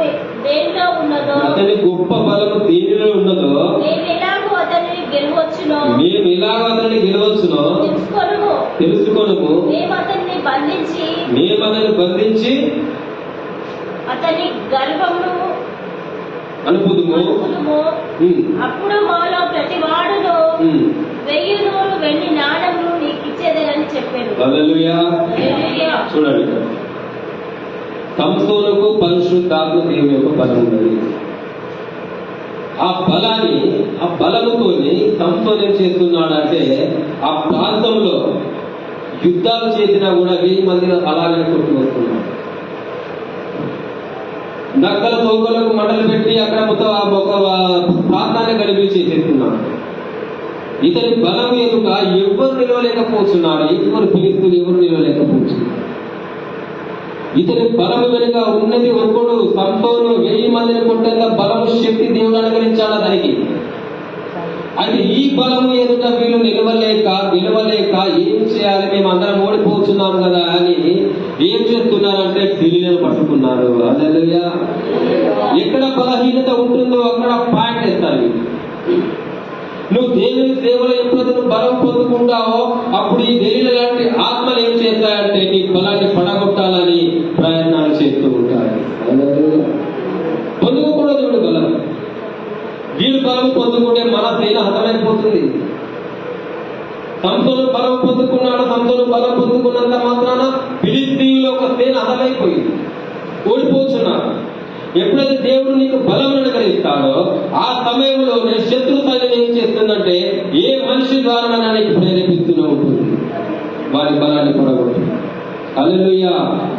దేనిలో ఉన్నదో, మేము ఎలాగో అతనిని గెలవచ్చునో తెలుసుకొనుము. మేము అతన్ని బంధించి అతని గర్భమును అనుపుదుము. అప్పుడు మాలో ప్రతి వాడును 1000 వెండి నాణములు నీకు ఇచ్చేదేనని చెప్పారు. హల్లెలూయా. చూడండి, సంసోనుకు పరిశుద్ధాత్మ దేవుని యొక్క బలం ఉన్నది. ఆ బలముతోని సంసోను ఏం చేస్తున్నాడంటే, ఆ ప్రాంతంలో యుద్ధాలు చేసినా కూడా 1000 మందిని అలాగే కొట్టి వస్తున్నాడు. నక్కల తోకలకు మంటలు పెట్టి అక్కడ ఒక ప్రాంతాన్ని గడిపి చేసేస్తున్నాడు. ఇతని బలం ఎదుక ఎవరు నిలవలేకపోతున్నాడు, ఎవరు ఫిలిష్తీయులు ఎవరు నిలవలేకపోతున్నారు. ఇతని బలము వెనుక ఉన్నది ఒకడు సంసోను. 1000 మందిని కొట్టేంత బలము, శక్తి దేవుడు అనుగ్రహించాడు దానికి. అయితే ఈ బలము ఎదుట వీళ్ళు నిలవలేక ఏం చేయాలి, మేము అందరం ఓడిపోతున్నాం కదా అని ఏం చేస్తున్నారంటే ఢిల్లీలను పట్టుకున్నారు. హల్లెలూయా. ఎక్కడ బలహీనత ఉంటుందో అక్కడ పాయింట్ వేస్తారు. నువ్వు దేవుని సేవలో ఎప్పుడైతే నువ్వు బలం పొందుకుంటావో అప్పుడు ఈ ఢిల్లీల లాంటి ఆత్మలు ఏం చేస్తాయంటే నీ బలాన్ని పడగొట్టాలని ప్రయత్నాలు చేస్తూ ఉంటాయి. పొందుకోకూడదు వీడు బలం. వీడు బలం పొందుకుంటే మన సేన హతమైపోతుంది. సంసోను బలం పొందుకున్నాడు. సంసోను బలం పొందుకున్నంత మాత్రాన ఫిలిష్తీయుల ఒక సేన హతమైపోయింది, ఓడిపోతున్నారు. ఎప్పుడైతే దేవుడు నీకు బలం అనుగ్రహిస్తాడో ఆ సమయంలో నేను శత్రు సైన్యం ఏం చేస్తుందంటే ఏ మనిషి ద్వారా నీకు ప్రేరేపిస్తూనే ఉంటుంది, వారి బలాన్ని పడగొట్టు. హల్లెలూయా.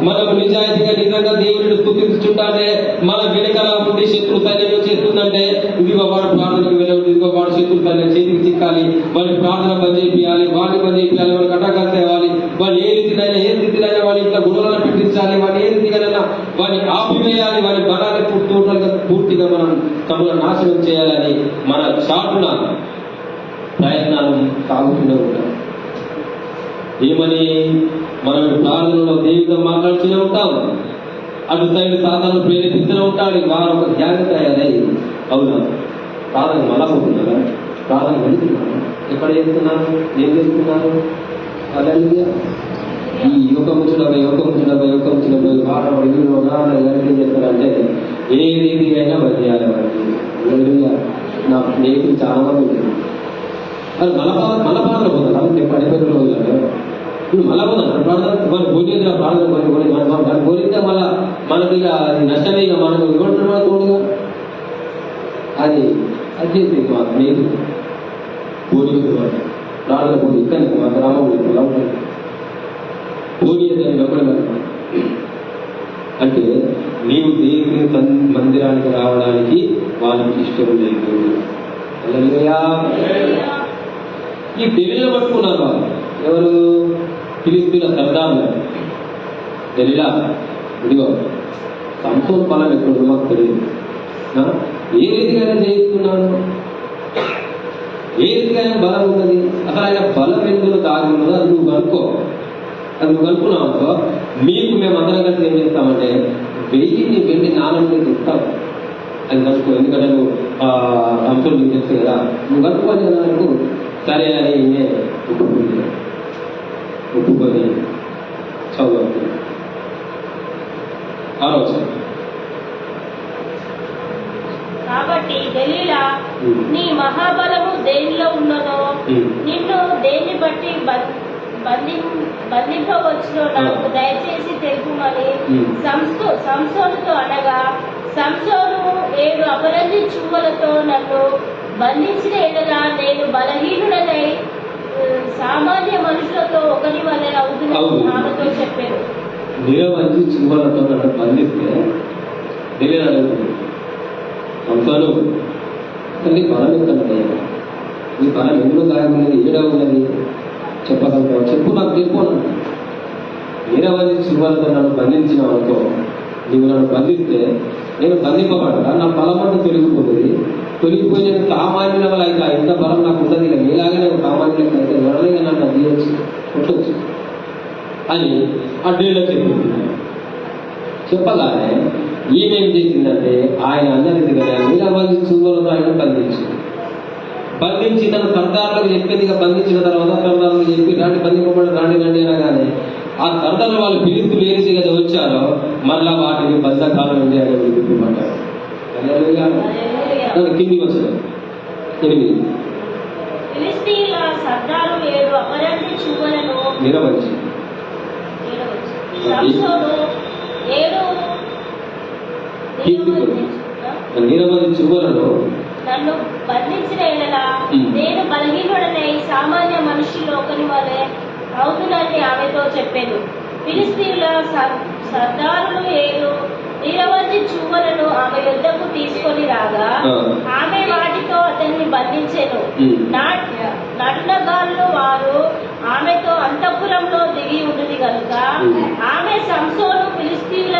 మనం నిజంగా దేవుడిని స్తుతిస్తుంటే మన వెనకాల ఉండి శత్రు సైన్యం చేస్తుందంటే, ఇదిగో వాడు ప్రార్థనకు వెళ్ళవద్దు, ఇదిగో వాడు శత్రు సైన్యం చేతికి చిక్కాలి, వాడి ప్రార్థన బంద్ చేయాలి, వాడిని బంద్ చేయాలి, వాడిని కట్టకలు తేవాలి, వాడు ఏ స్థితిలో వాడి ఇంట్లో గుణాలను పెట్టించాలి, వాడిని ఏ రీతిగానైనా వాడిని ఆపివేయాలి, వాడి బలాన్ని పూర్తిగా మనం తమను నాశనం చేయాలని మన చాటున ప్రయత్నాలు సాగుతూనే ఉంటాం. ఏమని మనం ప్రార్థనలో దేవుడితో మాట్లాడుతూనే ఉంటాం, అటు సైడ్ సాధనలు ప్రేరేపిస్తూనే ఉంటాడు. వారు ఒక ధ్యానం తయారై, అవునా ప్రార్థన మళ్ళా పోతున్నారా, ప్రార్థన వెళ్తున్నారా, ఎక్కడ చేస్తున్నారు, ఏం చేస్తున్నారు? హల్లెలూయా. ఈ యువకముచుడపై వారం ఏం చేస్తారంటే ఏ రీతి అయినా బతియాలి వారికి. హల్లెలూయా. నా స్నేహితులు చాలా మంది ఉంటుంది. అది మళ్ళా ప్రార్థన పోతారా, నేను పడిపోయిన రోజులు ఇప్పుడు మళ్ళా పోతాను ప్రార్థన, వాళ్ళు పోలీసు ప్రార్థన దాన్ని పోలిస్తే మళ్ళా మనకి ఇక అది నష్టమే. ఇక మనకు ఇవ్వడం తోడుగా అది చేసి మా స్నేహితులు పోలీసు ప్రార్థన పోయి ఇక్కడ మా గ్రామంలో ఎలా ఉంటుంది. పోనీ దాని లోపల అంటే నీవు దేవుని మందిరానికి రావడానికి వాళ్ళకి ఇష్టం లేదు. హల్లెలూయా. ఈ దెలీలా పట్టుకున్నారు వాళ్ళు. ఎవరు? ఫిలిష్తీయుల సర్దారులు. దెలీలా, ఇదిగో సంసోను బలం ఎక్కడ మాకు తెలియదు, ఏ రీతిగానే జయిస్తున్నాడు, ఏ రీతిగానే బలం ఉన్నది, అసలు ఆయన బలం ఎందుకు దాగి ఉన్నదో అది నువ్వు కనుక్కో. అది నువ్వు కనుక్కున్నావు అనుకో, మీకు మేము అందరం కలిసి ఏం చేస్తామంటే 1000 వెండి నాణం నీకు ఇస్తాం. అది కనుక్కో. ఎందుకంటే నువ్వు సంసోను నీకు తెలుసు కదా, నువ్వు కనుక్కోని కదా నాకు సరే అని ఒప్పుకొని చదువు ఆలోచన. కాబట్టి దెలీలా, నీ మహాబలము దేనిలో ఉన్నదో, నిన్ను దేన్ని బట్టి బంధింపవచ్చునో నాకు దయచేసి తెలుపుమని సంసోనుతో అనగా, సంసోను 7 అపరంజి చువ్వలతో నన్ను బంధించిన ఎడల నేను బలహీనుడనై సామాన్య మనుషులతో ఒకరి వలె అవుతుందని ఆమెతో చెప్పాను. నిరవంజి చువ్వలతో నన్ను బంధిస్తే సంసోను, నీ బలం ఎక్కడంటే, నీ బలం ఎందులో దాగి ఉన్నది, ఏడా ఉన్నది చెప్పగలుగుతావు? చెప్పు, నాకు చెప్పను. నిరవంజి చువ్వలతో నన్ను బంధించినావు అనుకో, నువ్వు నన్ను బంధిస్తే నేను బంధింపబడ్డా, నా బలం అంతా తొలగిపోతుంది. తొలగిపోయి నేను సామాన్యుల వల్ల అయితే ఇంత బలం నాకు ఉండదు, ఇక మీలాగానే సామాన్యులకు అయితే వడలేగా నన్ను తీయచ్చు, కొట్టచ్చు అని అడ్డీలో చెప్పింది. చెప్పగానే ఈమెం చేసిందంటే, ఆయన అన్నది కదా నిరవంజి చువ్వలతో ఆయన బంధించి తన సర్దారులకు చెప్పేదిగా బంధించిన తర్వాత సర్దారులకు చెప్పి రాండి బంధింపబడి రాండి అనగానే ఆ సర్దారులు వాళ్ళు ఫిలిష్తీయులు ఏరిసి కదా వచ్చారో మళ్ళా వాటిని బంధకాలం ఇండియాలో విడిపించమంటారు. కిందికి వచ్చారు 8. ఫిలిష్తీయుల సర్దారు 7 అపరంజి చువ్వలను నిరవంజి సంసోను 7 నిరవంజి చువ్వలను నన్ను బంధించిన ఎడల నేను బలహీనుడనై సామాన్య మనుషులు ఒకరి వలె అవుతుందని ఆమెతో చెప్పాను. ఫిలిష్తీయుల సర్దారులు 7 నిరవంజి చువ్వలను ఆమె యొద్దకు తీసుకొని రాగా ఆమె వాటితో అతన్ని బంధించెను. నటునగాళ్ళు వారు ఆమెతో అంతఃపురంలో దిగి ఉన్నది కనుక ఆమె సంసోను ఫిలిష్తీయుల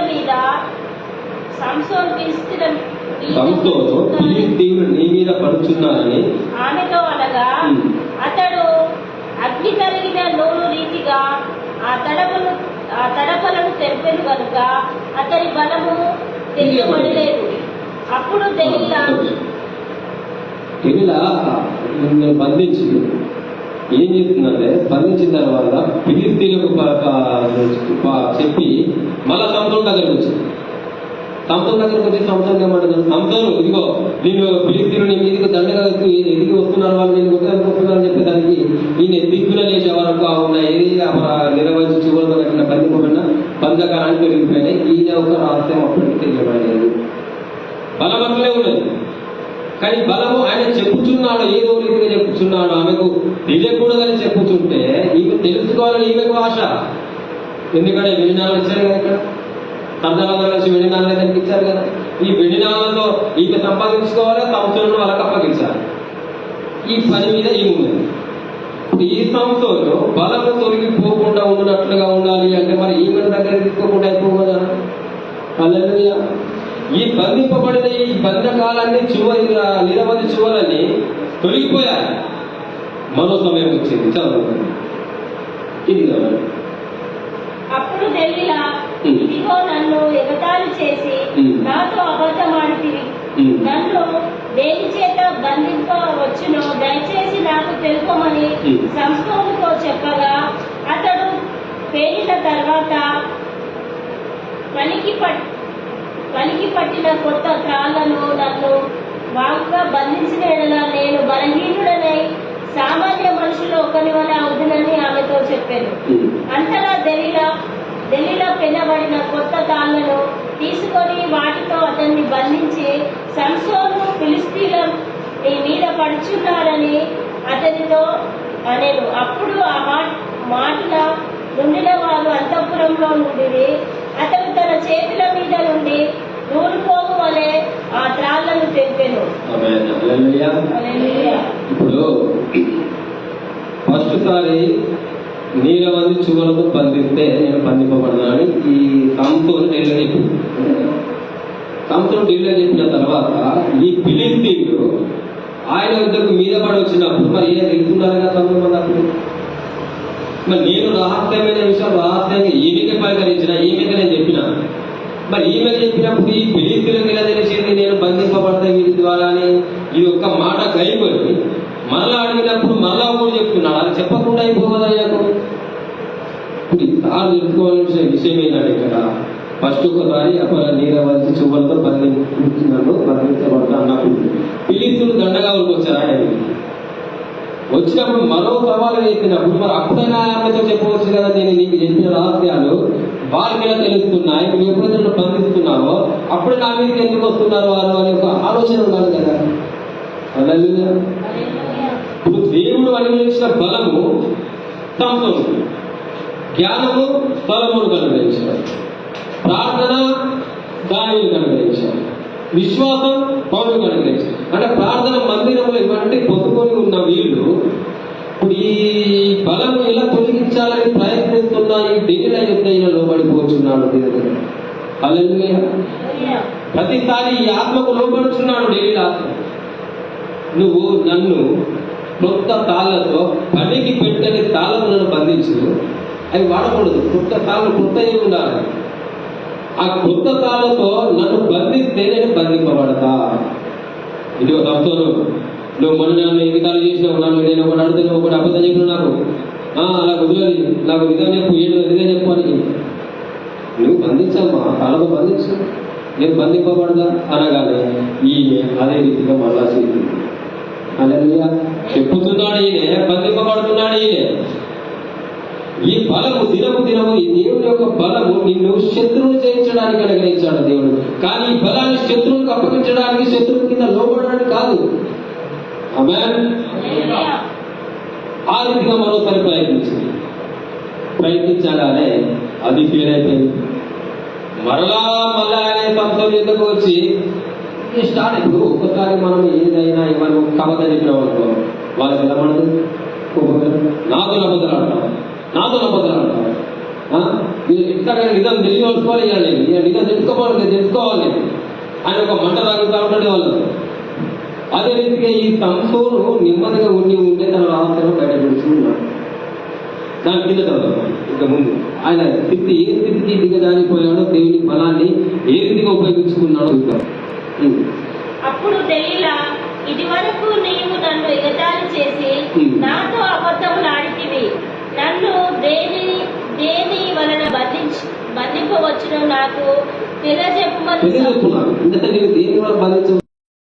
ఫిలిష్తీయులు నీ మీద పడుచున్నారని ఆమెతో అనగా, అతడు అగ్ని కలిగిన నూనె రీతిగా ఆ తడపలను తెరిపెను కనుక అతని బలము తెలియబడలేదు. అప్పుడు దెలీలా బంధించి ఏం చేస్తుందంటే, బంధించిన తర్వాత ఫిలిష్తీయులకు చెప్పి మళ్ళా సంసోను దగ్గరకు వచ్చింది. సంసోను దగ్గరకు వచ్చి సంసోను ఏమంటున్నారు, సంసోను ఇదిగో నేను ఫిలిష్తీయులు నీ మీదకి దండగా ఎదిగి వస్తున్నారు, వాళ్ళు నేను కొట్టడానికి వస్తున్నారని చెప్పేదానికి ఈయన దిగ్గున లేచే వరకు ఉన్న ఏది నిరవంజి చువ్వలతో కట్టిన బంధింపబడిన బంధకారాన్ని తొలగిపోయినాయి. ఈయన ఒక రహస్యం అప్పటికి తెలియబడలేదు. బలం అట్లే ఉన్నది, కానీ బలము ఆయన చెప్పుచున్నాడు, ఏదో రీతిగా చెప్పుచున్నాడు. ఆమెకు తెలియకూడదని చెప్పుచుంటే ఈమె తెలుసుకోవాలని ఈమెకు ఆశ. ఎందుకంటే వెండినాలు ఇచ్చారు కదా, ఇక్కడ సర్దారుల నుంచి వెండినాలు కనిపించారు కదా, ఈ వెండినాలతో ఈమె సంపాదించుకోవాలి, సంవత్సరంలో వాళ్ళకి అప్పగించాలి. ఈ పని మీద ఏమున్నది. ఇప్పుడు ఈ సంవత్సరంలో బలము తొలగిపోకుండా ఉన్నట్లుగా ఉండాలి అంటే మరి ఈమె దగ్గర తీసుకోకుండా అయిపోదా? హల్లెలూయా. ఈ బంధింపబడిన ఈ బంధకాలన్నీ నిరవంజి చువ్వలన్నీ తొలగిపోయాయి. మరో సమయం వచ్చింది, చదువు ఇది కదా. అప్పుడు దెలీలా, ఇదిగో నన్ను ఎగతాళి చేసి నాతో అబద్ధమాడితివి, నన్ను దేని చేత బంధింపవచ్చునో దయచేసి నాకు తెలుపమని సంసోనుతో చెప్పగా, అతడు పేరిన తర్వాత పనికి పట్టిన కొత్త త్రాళ్లను నన్ను బాగుగా బంధించిన ఎడల నేను బలహీనుడనై సామాన్య మనుషులు ఒకరి వల్ల అవుతుందని ఆమెతో చెప్పాను. అంతలా దెలీలా పెనబడిన కొత్త తాళ్లను తీసుకొని వాటితో అతన్ని బంధించి, సంసోను ఫిలిష్తీయుల నీ మీద పడుచున్నారని అతనితో అనెను. అప్పుడు ఆ మాటల నుండిన వారు అంతఃపురంలో నుండి అతడు తన చేతుల మీద నుండి నూలు పోగు వలె ఆ త్రాళ్లను తెంపెను. ఆమేన్. హల్లెలూయా. హల్లెలూయా. ఇప్పుడు ఫస్ట్ సారి నీలవంది చువలతో బంధిస్తే నేను బంధింపబడతానని ఈ సంసోను ఢిల్లీలో చెప్పింది. సంసోను ఢిల్లీలో చెప్పిన తర్వాత ఈ ఫిలిస్తీన్లు ఆయన యుద్ధకు మీద పడి వచ్చినప్పుడు మరి ఏం తెలుసుండాలి కదా సందర్భం అప్పుడు. మరి నేను రహస్యమైన విషయం రహస్యంగా ఈమెకే పరికరించిన ఈమెకి నేను చెప్పిన, మరి ఈమె చెప్పినప్పుడు ఈ ఫిలిస్తీన్లకు ఎలా తెలిసింది నేను బంధింపబడతా వీటి ద్వారా అని ఇది ఒక్క మాట గైపోయి మరలా అడిగినప్పుడు మరలా కూడా చెప్తున్నాడు. అది చెప్పకుండా అయిపోవద్దు ఆయనకు. ఇప్పుడు సార్ తెలుసుకోవాల్సిన విషయం ఏంటంటే ఇక్కడ ఫస్ట్ ఒకసారి అప్పుడు నీరవంతి చువ్వలతో బంధించబడతా అన్నప్పుడు ఫిలిస్తీన్లు దండగావులకు వచ్చారు ఆయన వచ్చినప్పుడు మరో సవాలు వేసినప్పుడు మరి అప్పుడైనా ఆమెతో చెప్పవచ్చు కదా నేను నీకు చెప్పిన రహస్యాలు వారి మీద తెలుస్తున్నాయి, నువ్వు ఎప్పుడైతే నన్ను బంధిస్తున్నావో అప్పుడు నా మీదకి ఎందుకు వస్తున్నారు వారు అనే ఒక ఆలోచన ఉండాలి కదా. హల్లెలూయా. ఇప్పుడు దేవుడు అనుగ్రహించిన బలము సంసోను, జ్ఞానము సొలొమోను అనుగ్రహించాడు, ప్రార్థన దావీదుకు అనుగ్రహించాడు, విశ్వాసం పౌలుకు అనుగ్రహించాడు. అంటే ప్రార్థన మందిరంలో ఇవన్నీ పొందుకొని ఉన్న వీళ్ళు ఇప్పుడు ఈ బలము ఎలా తొలగించాలని ప్రయత్నిస్తున్న ఈ దిగిన యుద్ధంలో లోబడిపోతున్నాడు దేవుడు. హల్లెలూయా. ప్రతిసారి ఈ ఆత్మకు లోబడుతున్నాడు డైలీ ఆత్మ. నువ్వు నన్ను కొత్త తాళ్ళతో పనికి పెట్టని తాళ్ళను బంధించు, అవి వాడకూడదు. కొత్త తాళ్ళు కొత్తవి ఉండాలి. ఆ కొత్త తాళ్ళతో నన్ను బంధిస్తే నేను బంధింపబడతా. ఇది ఒక తప్పును. నువ్వు మొన్న నన్ను ఎన్నికలు చేసినావు, నన్ను నేను ఒకటి అడుగుతాను ఒకటి అబద్ధం చెప్పిన నాకు అలా కుదరదు, నాకు నిజం చెప్పు, ఏడు నిజం చెప్పు అని నువ్వు బంధించమ్మా, తాళ్ళతో బంధించు, నేను బంధింపబడదా అనగానే ఈయన అదే రీతిగా మళ్ళా చేసింది. హల్లెలూయా. చెప్పుతున్నాడు ఈయన, బంధింపబడుతున్నాడు ఈయన. ఈ బలము దినము ఈ దేవుని యొక్క బలము నిన్ను శత్రువులు జయించడానికి అనుగ్రహించాడు దేవుడు. కానీ ఈ బలాన్ని శత్రువులకు అప్పగించడానికి, శత్రువు కింద లోబడడానికి కాదు. ఆమేన్. ఆ రీతిగా మరోసారి ప్రయత్నించగానే అది ఫెయిల్ అయిపోయింది. మరలా అనే సంస్థలు ఎందుకు వచ్చి స్టార్ట్. ఇప్పుడు ఒక్కసారి మనం ఏదైనా ఇవన్నీ కవత చెప్పినాం అనుకో, వాళ్ళకి ఎలా పడదు, నాతో నమ్మదలు అంటాం. ఎట్లాగైనా నిజం తెలియవలసుకోవాలి, నిజం తెలుసుకోవాలి ఆయన ఒక మంట తాగుతూ ఉంటాడు వాళ్ళు. అదే రీతిగా ఈ సంసోను నెమ్మదిగా ఉంటే తన రహస్యంలో బయట పెడుతున్నాడు. దాని కింద చదువు ఇంకా ముందు ఆయన స్థితి ఏ స్థితికి దిగజారిపోయాడో, దేవుని బలాన్ని ఏ రీతిగా ఉపయోగించుకున్నాడో చూద్దాం. అప్పుడు దెలీలా, ఇది వరకు నీవు నన్ను ఎగతాళి చేసి నాతో అబద్ధములాడితివి, నన్ను దేని వలన బంధింపవచ్చునో నాకు తెలియజెప్పమని. దేని వల్ల బంధించ